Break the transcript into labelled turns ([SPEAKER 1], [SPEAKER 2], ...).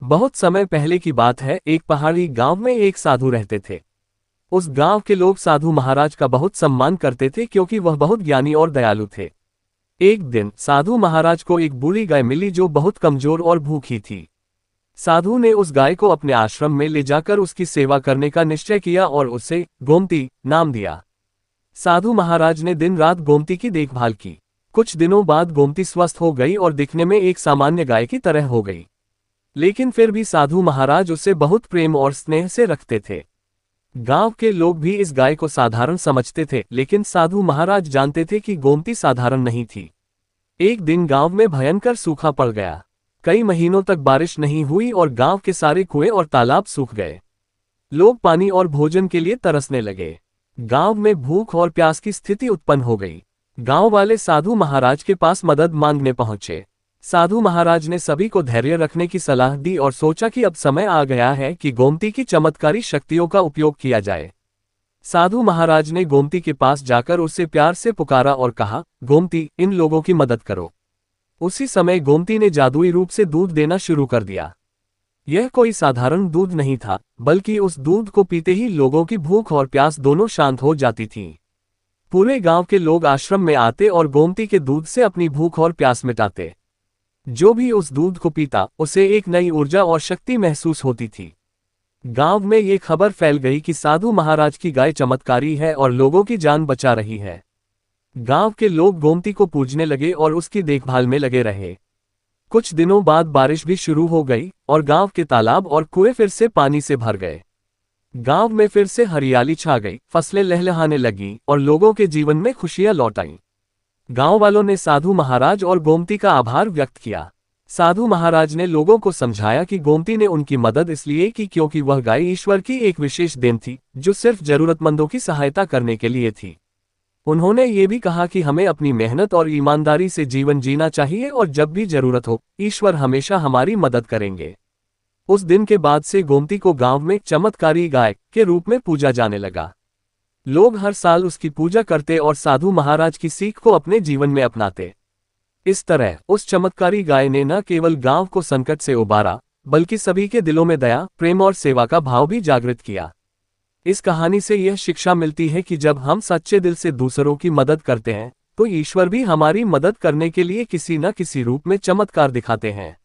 [SPEAKER 1] बहुत समय पहले की बात है। एक पहाड़ी गांव में एक साधु रहते थे। उस गांव के लोग साधु महाराज का बहुत सम्मान करते थे क्योंकि वह बहुत ज्ञानी और दयालु थे। एक दिन साधु महाराज को एक बूढ़ी गाय मिली जो बहुत कमजोर और भूखी थी। साधु ने उस गाय को अपने आश्रम में ले जाकर उसकी सेवा करने का निश्चय किया और उसे गोमती नाम दिया। साधु महाराज ने दिन रात गोमती की देखभाल की। कुछ दिनों बाद गोमती स्वस्थ हो गई और दिखने में एक सामान्य गाय की तरह हो गई। लेकिन फिर भी साधु महाराज उसे बहुत प्रेम और स्नेह से रखते थे। गांव के लोग भी इस गाय को साधारण समझते थे, लेकिन साधु महाराज जानते थे कि गोमती साधारण नहीं थी। एक दिन गांव में भयंकर सूखा पड़ गया। कई महीनों तक बारिश नहीं हुई और गांव के सारे कुएं और तालाब सूख गए। लोग पानी और भोजन के लिए तरसने लगे। गांव में भूख और प्यास की स्थिति उत्पन्न हो गई। गांव वाले साधु महाराज के पास मदद मांगने पहुंचे। साधु महाराज ने सभी को धैर्य रखने की सलाह दी और सोचा कि अब समय आ गया है कि गोमती की चमत्कारी शक्तियों का उपयोग किया जाए। साधु महाराज ने गोमती के पास जाकर उसे प्यार से पुकारा और कहा, गोमती, इन लोगों की मदद करो। उसी समय गोमती ने जादुई रूप से दूध देना शुरू कर दिया। यह कोई साधारण दूध नहीं था, बल्कि उस दूध को पीते ही लोगों की भूख और प्यास दोनों शांत हो जाती थीं। पूरे गांव के लोग आश्रम में आते और गोमती के दूध से अपनी भूख और प्यास मिटाते। जो भी उस दूध को पीता उसे एक नई ऊर्जा और शक्ति महसूस होती थी। गांव में ये खबर फैल गई कि साधु महाराज की गाय चमत्कारी है और लोगों की जान बचा रही है। गांव के लोग गोमती को पूजने लगे और उसकी देखभाल में लगे रहे। कुछ दिनों बाद बारिश भी शुरू हो गई और गांव के तालाब और कुएं फिर से पानी से भर गए। गांव में फिर से हरियाली छा गई, फसलें लहलहाने लगीं और लोगों के जीवन में खुशियां लौट आईं। गांव वालों ने साधु महाराज और गोमती का आभार व्यक्त किया। साधु महाराज ने लोगों को समझाया कि गोमती ने उनकी मदद इसलिए की क्योंकि वह गाय ईश्वर की एक विशेष देन थी, जो सिर्फ जरूरतमंदों की सहायता करने के लिए थी। उन्होंने ये भी कहा कि हमें अपनी मेहनत और ईमानदारी से जीवन जीना चाहिए और जब भी जरूरत हो, ईश्वर हमेशा हमारी मदद करेंगे। उस दिन के बाद से गोमती को गांव में चमत्कारी गाय के रूप में पूजा जाने लगा। लोग हर साल उसकी पूजा करते और साधु महाराज की सीख को अपने जीवन में अपनाते। इस तरह उस चमत्कारी गाय ने न केवल गांव को संकट से उबारा, बल्कि सभी के दिलों में दया, प्रेम और सेवा का भाव भी जागृत किया। इस कहानी से यह शिक्षा मिलती है कि जब हम सच्चे दिल से दूसरों की मदद करते हैं, तो ईश्वर भी हमारी मदद करने के लिए किसी न किसी रूप में चमत्कार दिखाते हैं।